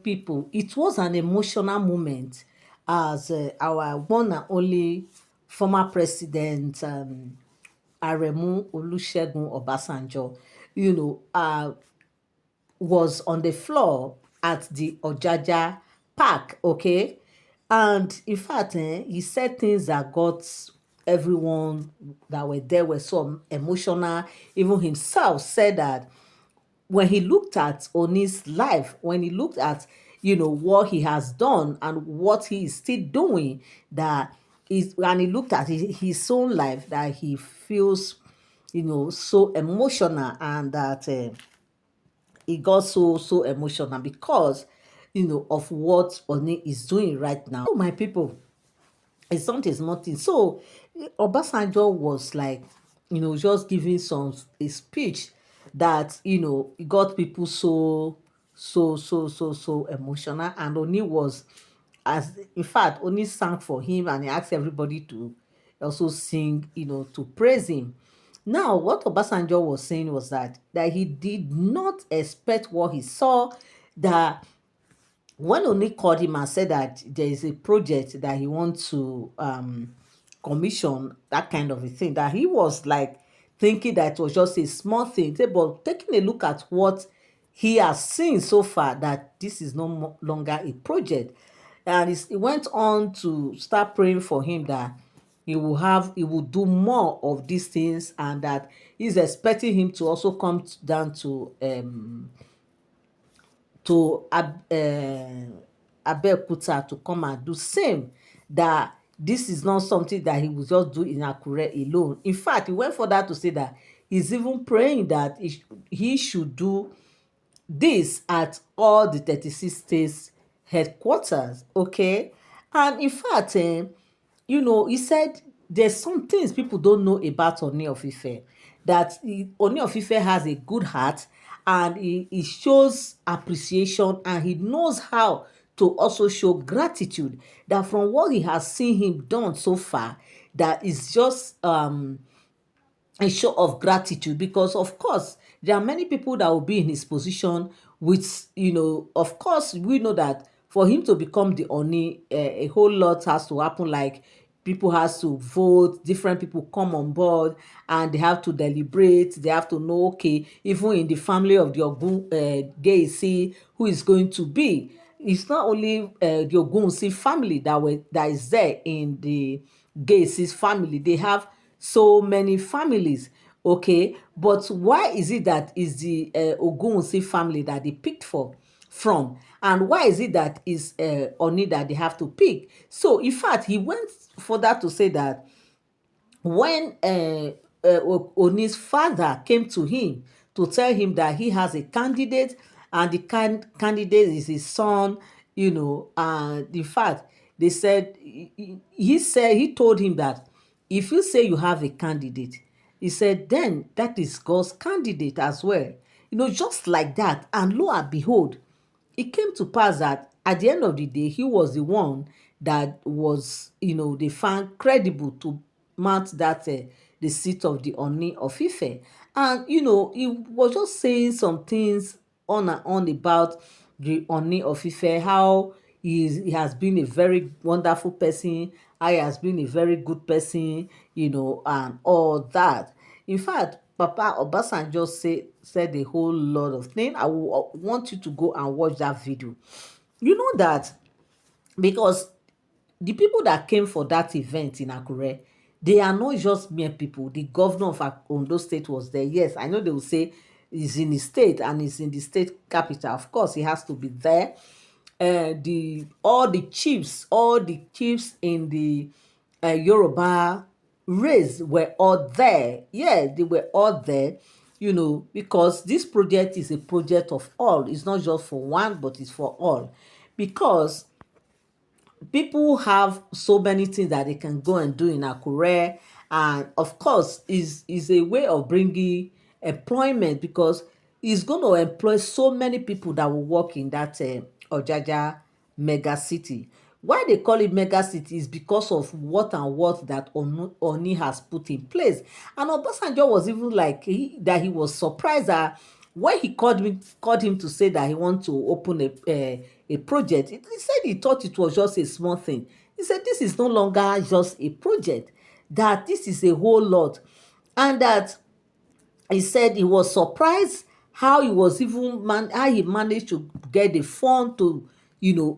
people, it was an emotional moment as our one and only former president, Aremu Olusegun Obasanjo, was on the floor at the Ojaja Park, okay? And in fact, he said things that got everyone that were there were so emotional. Even himself said that when he looked at Oni's life, when he looked at what he has done and what he is still doing, that is, and he looked at his own life, that he feels so emotional, and that he got so emotional because of what Oni is doing right now. So my people, it's not a small thing. So Obasanjo was like, just giving some a speech that it got people so emotional, and Oni was, as in fact, Oni sang for him, and he asked everybody to also sing, to praise him. Now, what Obasanjo was saying was that he did not expect what he saw, that when Oni called him and said that there is a project that he wants to commission, that kind of a thing, that he was like thinking that it was just a small thing. But taking a look at what he has seen so far, that this is no longer a project. And he went on to start praying for him that he will do more of these things, and that he's expecting him to also come down to Abeokuta to come and do same, that this is not something that he will just do in Akure alone. In fact, he went further to say that he's even praying that he should do this at all the 36 states headquarters, okay? And in fact, he said there's some things people don't know about Ooni of Ife, that Ooni of Ife has a good heart, and he shows appreciation, and he knows how to also show gratitude, that from what he has seen him done so far, that is just a show of gratitude, because of course there are many people that will be in his position with, of course we know that for him to become the Oni, a whole lot has to happen, like people has to vote, different people come on board, and they have to deliberate, they have to know, okay, even in the family of the Ogunwusi, who is going to be. It's not only the Ogunwusi family that is there in the Gacy's family. They have so many families, okay? But why is it that is the Ogunwusi family that they picked from? And why is it that is Oni that they have to pick? So in fact, he went further to say that when Oni's father came to him to tell him that he has a candidate, and the candidate is his son, and in fact, they said, he told him that if you say you have a candidate, he said, then that is God's candidate as well. Just like that. And lo and behold, it came to pass that at the end of the day, he was the one that was, they found credible to mount that the seat of the Oni of Ife. And he was just saying some things on and on about the Oni of Ife, how he has been a very wonderful person, how he has been a very good person, and all that. In fact, Papa Obasanjo said a whole lot of things. I want you to go and watch that video. You know that because the people that came for that event in Akure, they are not just mere people. The governor of Ondo State was there. Yes, I know they will say he's in the state and he's in the state capital. Of course, he has to be there. All the chiefs in the Yoruba race were all there. Yeah, they were all there, because this project is a project of all. It's not just for one, but it's for all. Because people have so many things that they can go and do in Akure, and of course is a way of bringing employment, because it's going to employ so many people that will work in that Ojaja mega city. Why they call it mega city is because of what and what that Oni has put in place. And Obasanjo was even like, he was surprised that when he called him to say that he want to open a project, he said he thought it was just a small thing. He said this is no longer just a project, that this is a whole lot, and that he said he was surprised how he was even how he managed to get the fund to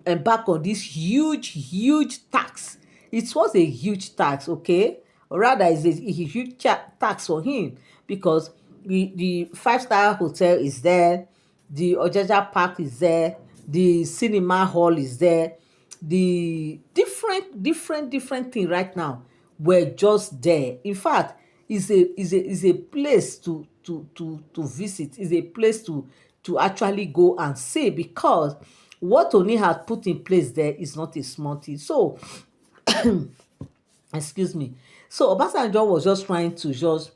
embark on this huge tax. It was a huge tax, okay, or rather it's a huge tax for him, because the five-star hotel is there, the Ojaja park is there, the cinema hall is there, the different thing right now were just there. In fact, is a place to visit, is a place to actually go and see, because what Oni has put in place there is not a small thing. So excuse me. So Obasanjo was just trying to just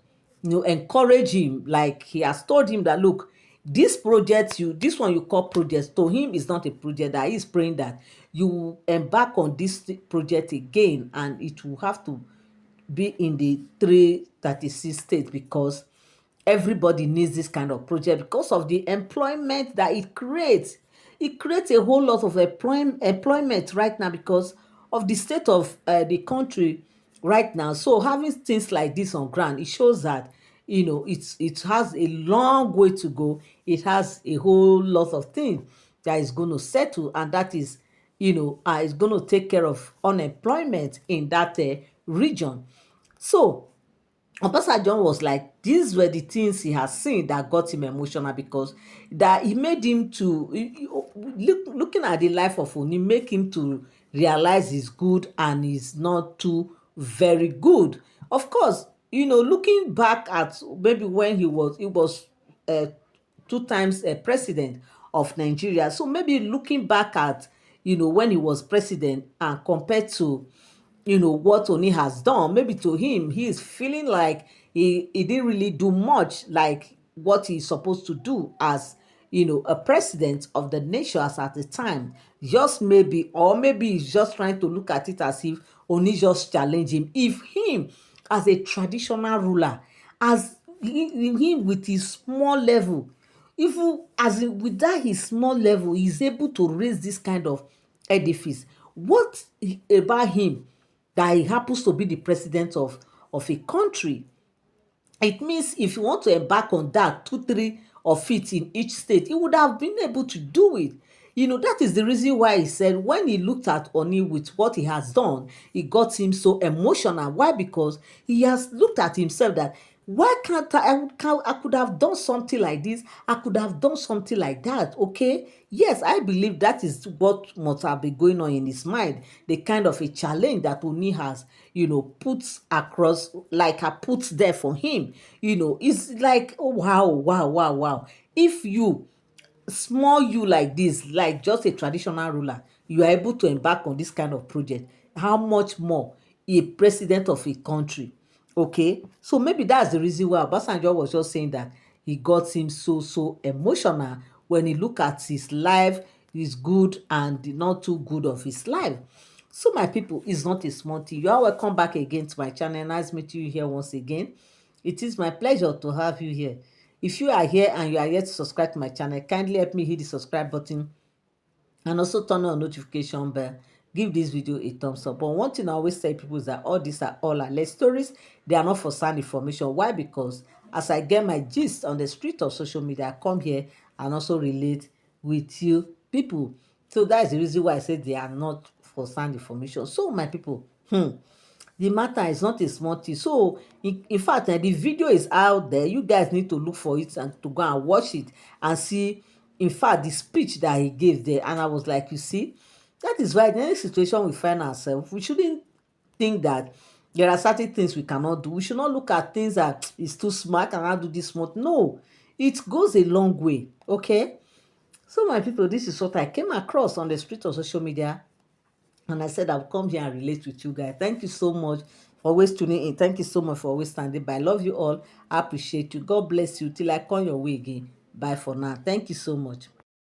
encourage him, like he has told him that, look, this one you call project, to him is not a project, that he's praying that you embark on this project again, and it will have to be in the 336 states, because everybody needs this kind of project because of the employment that it creates. It creates a whole lot of employment right now because of the state of the country right now. So having things like this on ground, it shows that it has a long way to go. It has a whole lot of things that is going to settle, and that is going to take care of unemployment in that region. So Obasanjo was like, these were the things he has seen that got him emotional, because that he made him to looking at the life of Oni, make him to realize he's good and he's not too very good. Of course, looking back at maybe when he was uh, two times a president of Nigeria. So maybe looking back at when he was president and compared to what Oni has done, maybe to him he is feeling like he didn't really do much like what he's supposed to do as a president of the nation as at the time. Just maybe, or maybe he's just trying to look at it as if Oni just challenge him. If him as a traditional ruler, as him with his small level, even as in with that his small level, he's able to raise this kind of edifice. What about him that he happens to be the president of a country? It means if you want to embark on that, two, three of it in each state, he would have been able to do it. That is the reason why he said when he looked at Oni with what he has done, it got him so emotional. Why? Because he has looked at himself that, why can't I could have done something like this. I could have done something like that. Okay. Yes, I believe that is what must have been going on in his mind. The kind of a challenge that Oni has, put across, like I put there for him. It's like, oh wow, wow, wow, wow. If small you like this, like just a traditional ruler, you are able to embark on this kind of project, how much more a president of a country? Okay, so maybe that's the reason why Obasanjo was just saying that he got him so emotional when he look at his life, his good and the not too good of his life. So my people, it's not a small thing. You are welcome back again to my channel. Nice meeting you here once again. It is my pleasure to have you here. If you are here and you are yet to subscribe to my channel, kindly help me hit the subscribe button and also turn on notification bell. Give this video a thumbs up. But one thing I always tell people is that all these are all alleged stories. They are not for sound information. Why? Because as I get my gist on the street of social media, I come here and also relate with you people. So that is the reason why I said they are not for sound information. So my people, the matter is not a small thing. So in fact, the video is out there. You guys need to look for it and to go and watch it and see, in fact, the speech that he gave there. And I was like, you see, that is why in any situation we find ourselves, we shouldn't think that there are certain things we cannot do. We should not look at things that is too smart, cannot do this smart. No, it goes a long way. Okay. So my people, this is what I came across on the street of social media. And I said I'll come here and relate with you guys. Thank you so much for always tuning in. Thank you so much for always standing by. I love you all. I appreciate you. God bless you till I come your way again. Bye for now. Thank you so much.